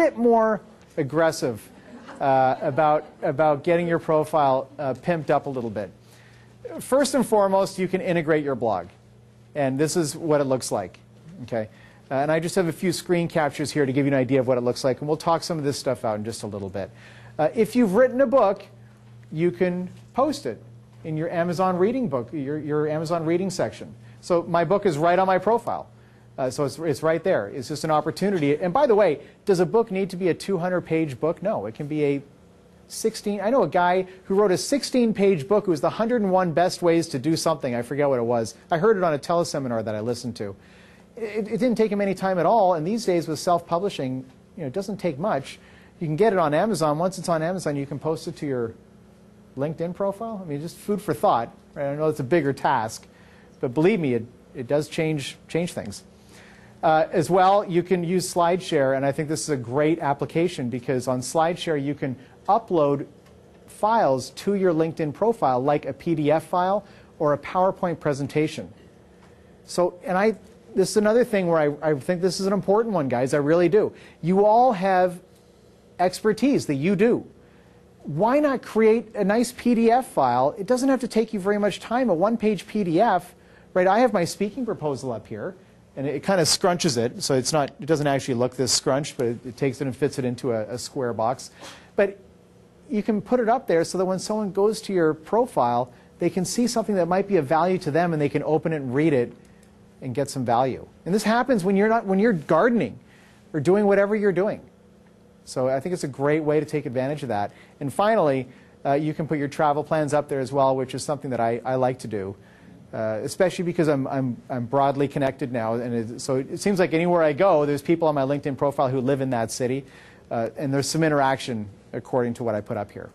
bit more aggressive about getting your profile pimped up a little bit. First and foremost, you can integrate your blog. And this is what it looks like. Okay? And I just have a few screen captures here to give you an idea of what it looks like. And we'll talk some of this stuff out in just a little bit. If you've written a book, you can post it in your Amazon reading book, your Amazon reading section. So my book is right on my profile. So it's right there. It's just an opportunity. And by the way, does a book need to be a 200-page book? No, it can be a 16. I know a guy who wrote a 16-page book. It was the 101 best ways to do something. I forget what it was. I heard it on a teleseminar that I listened to. It didn't take him any time at all. And these days with self-publishing, it doesn't take much. You can get it on Amazon. Once it's on Amazon, you can post it to your LinkedIn profile. I mean, just food for thought. Right? I know it's a bigger task, but believe me, it does change things. As well, you can use SlideShare, and I think this is a great application because on SlideShare you can upload files to your LinkedIn profile like a PDF file or a PowerPoint presentation. So, and this is another thing where I think this is an important one, guys. I really do. You all have expertise that you do. Why not create a nice PDF file? It doesn't have to take you very much time. A one-page PDF, right? I have my speaking proposal up here. And it kind of scrunches it, so it doesn't actually look this scrunched, but it takes it and fits it into a square box. But you can put it up there so that when someone goes to your profile, they can see something that might be of value to them, and they can open it and read it and get some value. And this happens when you're gardening or doing whatever you're doing. So I think it's a great way to take advantage of that. And finally, you can put your travel plans up there as well, which is something that I like to do. Especially because I'm broadly connected now, and so it seems like anywhere I go, there's people on my LinkedIn profile who live in that city, and there's some interaction according to what I put up here.